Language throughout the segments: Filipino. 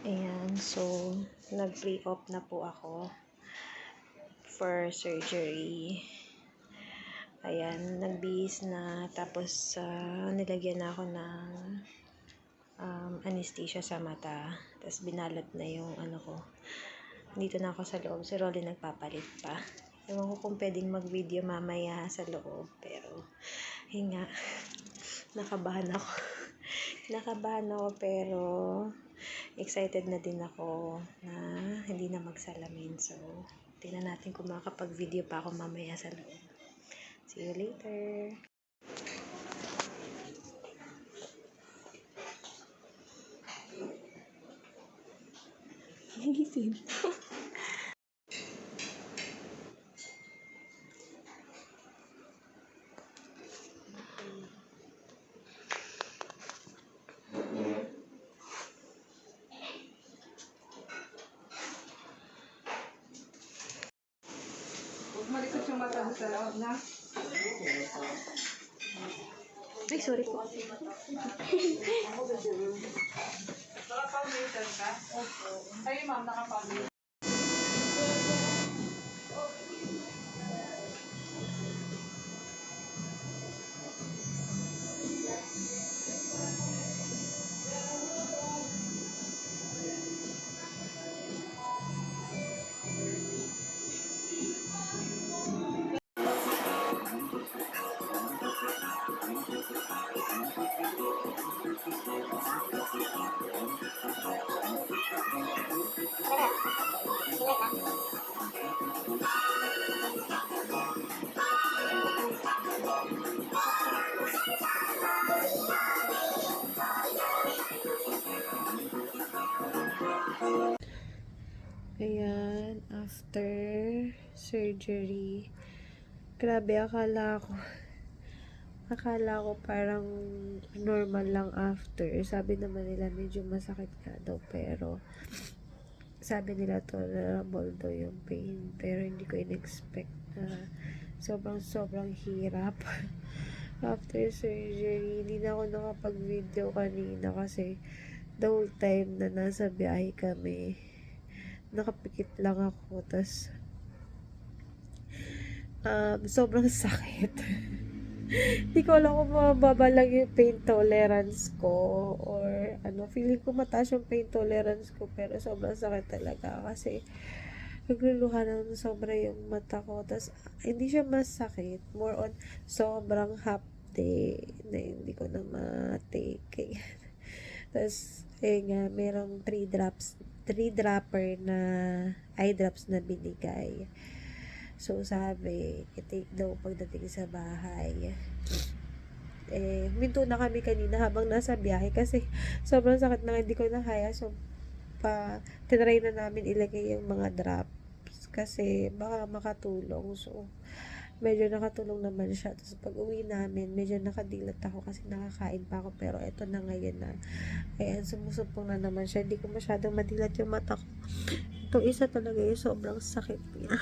Ayan, so nag-pre-op na po ako for surgery. Ayan, nagbihis na, tapos nilagyan na ako ng anesthesia sa mata. Tapos binalot na yung ano ko. Dito na ako sa loob. Si Rolly nagpapalit pa. Ewan ko kung pwedeng mag-video mamaya sa loob. Pero, hinga. Nakabahan ako. Nakabahan ako, pero excited na din ako na hindi na magsalamin. So, tingnan natin kung makakapag-video pa ako mamaya sa loob. See you later. Gising. Malikot yung mata sa loob na. Ay, sorry po. Naka-foundation ka? Opo. Ay, ma'am, naka-foundation. Ayan, after surgery. Grabe, akala ko parang normal lang after. Sabi naman nila medyo masakit ka daw, pero sabi nila tolerable daw yung pain. Pero hindi ko in-expect na sobrang hirap. After surgery, hindi na ako nakapag-video kanina kasi the whole time na nasa biyahe kami, nakapikit lang ako, tas sobrang sakit. Hindi ko alam kung mababa lang yung pain tolerance ko or ano, feeling ko mataas yung pain tolerance ko, pero sobrang sakit talaga kasi nagluluha ng sobra yung mata ko. Tas hindi siya masakit, more on sobrang hapde na hindi ko na matake. Tas nga, merong 3 dropper na eye drops na binigay. So, sabi, i-take daw pagdating sa bahay. Minto na kami kanina habang nasa biyahe kasi sobrang sakit na hindi ko na kaya. So, tinry na namin ilagay yung mga drops kasi baka makatulong. So, medyo nakatulong naman siya. Tapos pag uwi namin, medyo nakadilat ako kasi nakakain pa ako. Pero eto na ngayon na. Ayan, sumusupong na naman siya. Hindi ko masyadong madilat yung mata ko. Itong isa talaga yung sobrang sakit niya.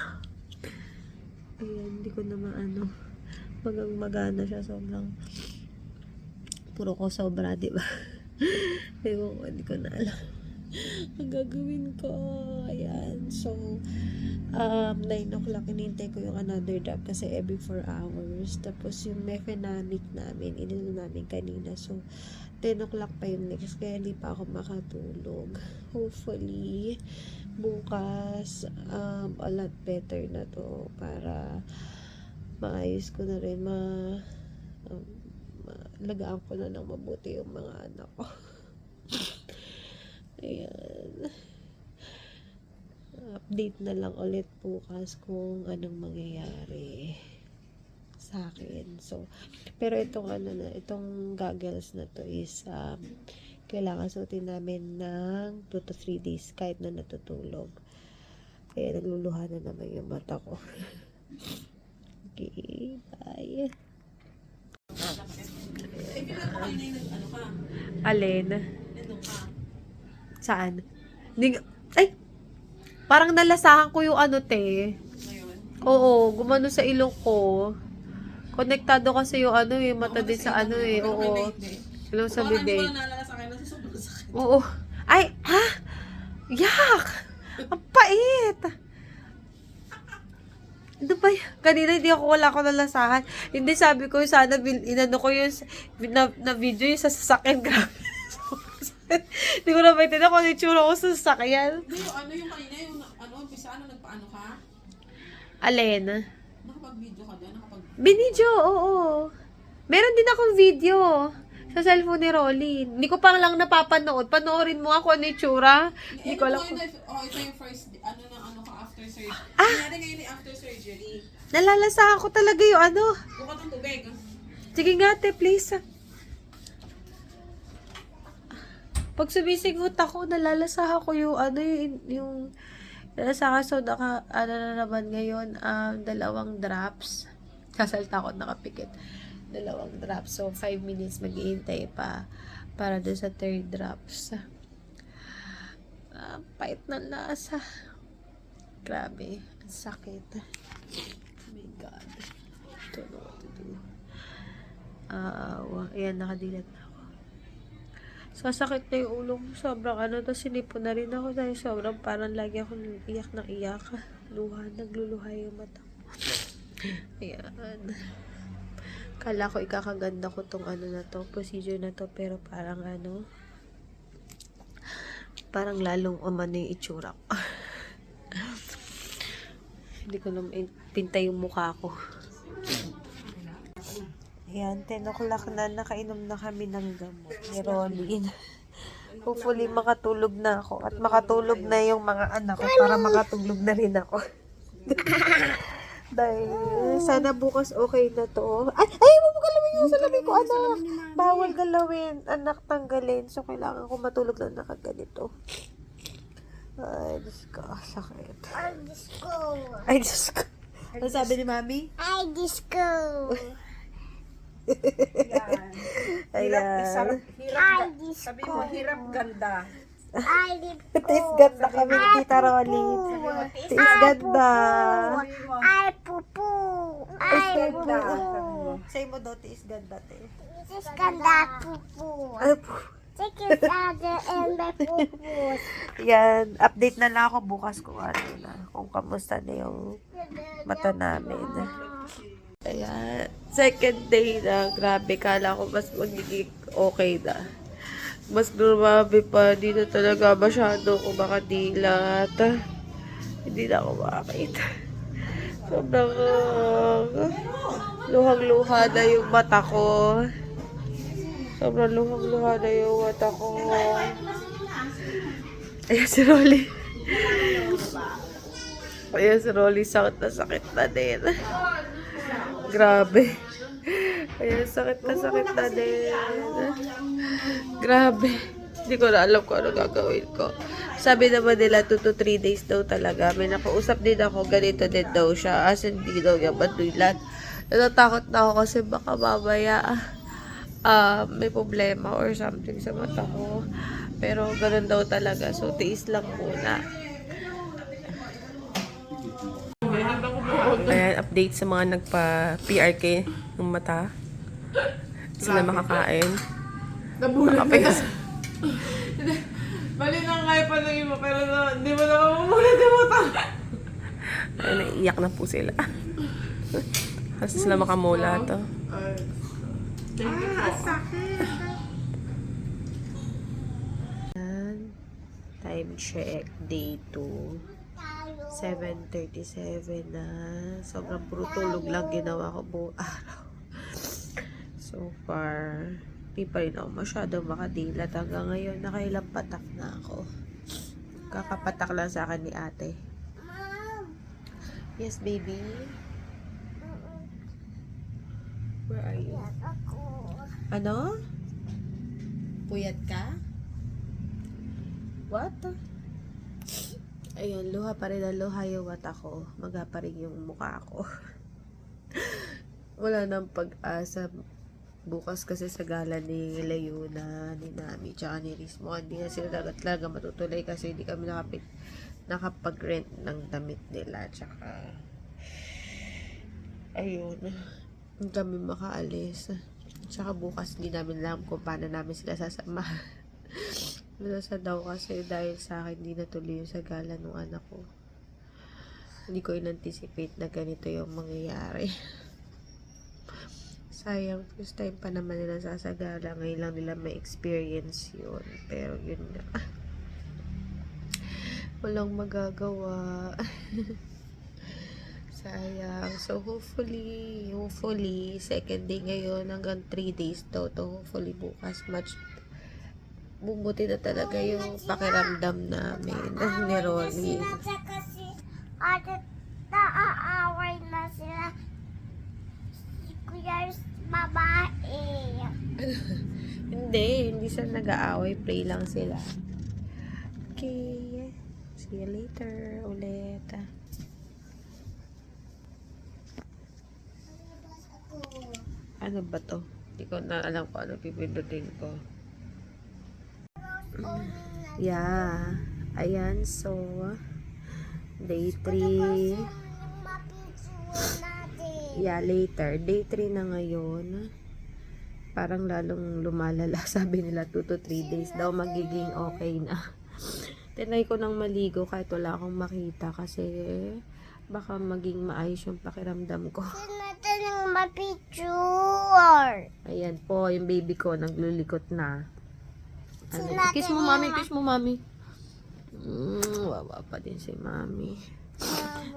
Ayan, hindi ko na maano. Magana siya. Sobrang puro ko sobra, diba? Ewan ko, hindi ko na alam ang gagawin ko. Ayan. So, 9 o'clock, inintay ko yung another drop kasi every 4 hours. Tapos yung mefenamic namin, ininom namin kanina. So, 10 o'clock pa yung next, kaya hindi pa ako makatulog. Hopefully, bukas, a lot better na to para maayos ko na rin, lagaan ko na ng mabuti yung mga anak ko. Ayan. Update na lang ulit bukas kung anong mangyayari sa akin. So, pero itong goggles na to is kailangan suotin namin ng 2 to 3 days kahit na natutulog. Kaya nagluluha na naman yung mata ko. Okay, bye. Alin? Saan? Ay! Parang nalasahan ko yung ano, te. Oo, gumano sa ilong ko. Konektado kasi yung ano, yung mata din sa ano Oo. Ilong sa bibig. Oo. Ay, ha? Yak! Ang pait! Ano ba yan? Kanina wala ko nalasahan. Hindi sabi ko sana inano ko yung na video yung sa sasakyan. Grabe. Hindi ko na maintindihan kung ano yung tsura ko sa sasakyan. Hindi, yung kanina, umpisa, nagpaano ka? Alin? Nakapag-video ka doon? Binidyo, oo. Meron din akong video sa cellphone ni Rolly. Hindi ko pa lang napapanood. Panoorin mo ako ano yung tsura. Hindi ko alam. Ito yung first, ka after surgery. Ah! Nangyari ngayon yung after surgery. Nalalasahan ko talaga yung ano. Bukat ng tubig. Sige nga, te, please. Pag sumisingot ako, nalalasahan ko yung ano, yung nalalasahan. So, ano na naman ngayon, 2 drops. Kasalta ko, nakapikit. 2 drops. So, 5 minutes mag-iintay pa para doon sa 3rd drops. Pait na lasa. Grabe. Ang sakit. Oh my God. Don't know what to do. Ayan, nakadilat na ako. Sasakit na yung ulo ko. Sobrang tapos sinipon na rin ako dahil sobrang parang lagi ako iyak ng iyak. Nagluluha yung mata ko. Ayan. Kala ko ikakaganda ko tong na to, procedure na to, pero parang parang lalong umano yung itsura ko. Hindi ko na pintay yung mukha ko. Ayan, 10 o'clock na, nakainom na kami ng gamot ni Rolly. Hopefully makatulog na ako at makatulog na yung mga anak ko para makatulog na rin ako. Dahil sana bukas okay na to. Ay, mo galawin yung salamin ko, anak. Bawal galawin, anak, tanggalin. So, kailangan ko matulog na nakaganito. Ay, Diyos ko, sakit. Ay, Diyos ko. Ano sabi ni Mami? Ay, disco. Yan. Ayan. Ay, disco. Sabi mo, hirap ganda. Ay, disco. Tis ganda kami ni Tita Rolly. Tis ganda. Ay, pupu. Ay, pupu. Say mo daw, tis ganda, te. This ganda, pupu. Ay, po. Take it other and my pupu. Yan, update na lang ako bukas kung kung kamusta na yung mata namin. Ayan, second day na, grabe, kala ko mas magiging okay na. Mas grabe pa, dito talaga masyado ko makadilat. Hindi na ako makakita. Sobrang luhang-luha na yung mata ko. Sobrang luhang-luha na yung mata ko. Ayan si Rolly. Ayan si Rolly, sakit na din. Grabe. Ayan, sakit na din. Grabe. Hindi ko na alam kung ano gagawin ko. Sabi naman nila 2 to 3 days daw talaga. May nakausap din ako, ganito din daw siya. As in, di daw yung madulat. Natatakot na ako kasi baka mamaya may problema or something sa mata ko. Pero ganun daw talaga. So, tiis lang muna. Ayan, update sa mga nagpa-PRK ng mata. Sila makakain. Nabulat na. Bali na nga yung palagay mo, pero hindi mo naman mamulat yung mata. Ayan, naiiyak na po sila. Kasi sila makamula to. Time check, day 2. 7:37 na. Sobrang puro tulog lang ginawa ko buong araw. So far, di pa rin ako masyadong makadilat. Hanggang ngayon, nakailang patak na ako. Kakapatak lang sa akin ni ate. Yes, baby? Where are you? Ano? Puyat ka? What? Ayun, luha pa rin ang luha yung mata ko. Maga pa rin yung mukha ko. Wala nang pag-asa. Bukas kasi sa gala ni Layuna, ni Nami, tsaka ni Rismo. Hindi na sila talaga matutuloy kasi hindi kami nakapag-rent ng damit nila. Tsaka, ayun, hindi kami makaalis. Tsaka bukas hindi namin alam kung paano namin sila sasama. Masasa daw kasi dahil sa akin di natuloy yung sagala ng anak ko. Hindi ko in-anticipate na ganito yung mangyayari. Sayang, first time pa naman nila sasagala. Ngayon lang nila may experience yun. Pero yun nga. Walang magagawa. Sayang. So, hopefully, second day ngayon hanggang 3 days daw to. Hopefully, bukas, bumuti na talaga yung pakiramdam namin ni Rolly. Kasi ate, naaaway na sila. Si Kuya babae. Hindi sila nag-aaway. Pray lang sila. Okay. See you later ulit. Ano ba to? Hindi ko na alam kung ano pipindutin ko. Yeah. Ayan, so day 3. Yeah, later. Day 3 na ngayon. Parang lalong lumalala. Sabi nila 2 to 3 days daw magiging okay na. Tinry ko nang maligo kahit wala akong makita kasi baka maging maayos yung pakiramdam ko. Natin yung mapicture. Ayan po, yung baby ko naglulikot na. Ano? Sinabi Kiss mo niya mami, kiss mo mami. Wawa pa din si mami.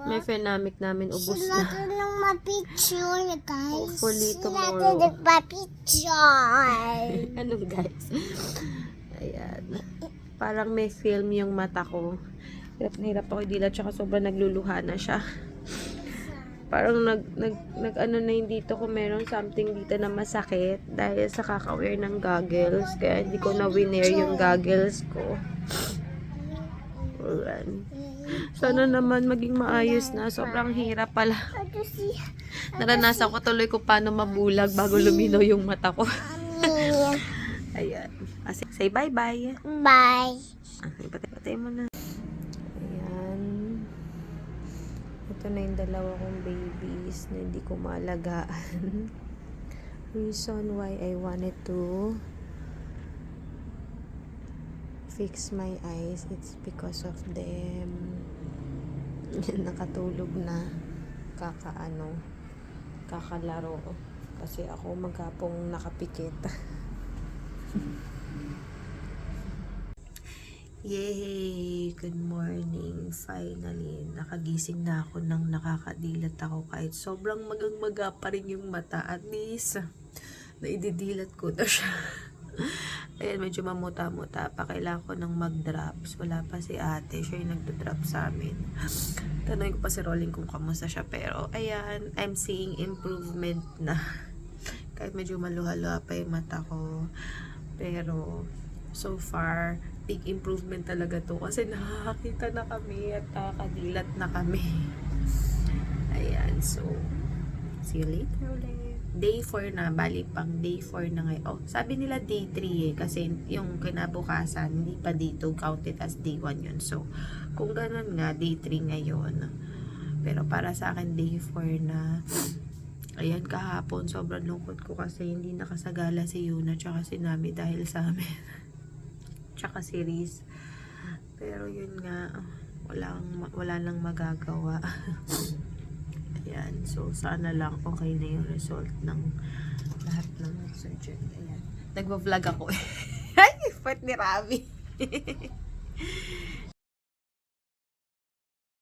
May phenamic namin ubos na. Natin yung mapicture, guys. Hopefully tomorrow. Natin yung mapicture. Ano guys? Ayan. Parang may film yung mata ko. Hirap na hirap ako dilat tsaka sobrang nagluluha na siya. Parang nag ano na yung dito ko meron something dito na masakit dahil sa kaka-wear ng goggles. Kaya hindi ko na winear yung goggles ko. Ayan. Sana naman maging maayos na. Sobrang hirap pala. Naranasan ko tuloy kung paano mabulag bago lumino yung mata ko. Ayan. Say bye-bye. Bye. Okay, patay mo na. Ayan. Ito na yung dalawa kong babies na hindi ko maalagaan. Reason why I wanted to fix my eyes, it's because of them. Nakatulog na. Kakalaro. Kasi ako maghapong nakapikit. Yay! Good morning. Finally, nakagising na ako nang nakakadilat ako kahit sobrang magang-maga pa rin yung mata. At least, naididilat ko na siya. Ayan, medyo mamuta-muta pa. Kailangan ko nang mag-drops. Wala pa si ate. Siya yung nagdo-drop sa amin. Tanongin ko pa si Rolling kung kamusta siya. Pero, ayan, I'm seeing improvement na. Kahit medyo maluha-luha pa yung mata ko. Pero, so far, big improvement talaga to. Kasi nakakakita na kami at nakakadilat na kami. Ayan, so, see you later ulit. Day 4 na, bali pang day 4 na ngayon. Oh, sabi nila day 3 kasi yung kinabukasan, hindi pa day 2, counted as day 1 yun. So, kung ganun nga, day 3 ngayon. Pero para sa akin, day 4 na. Ayan, kahapon, sobrang lungkot ko kasi hindi nakasagala si Yuna tsaka si Nami dahil sa amin. Tsaka si Riz. Pero yun nga, wala lang magagawa. Ayan, so sana lang okay na yung result ng lahat ng surgery. Ayan, nagva-vlog ako eh. Ay, part ni Ravi.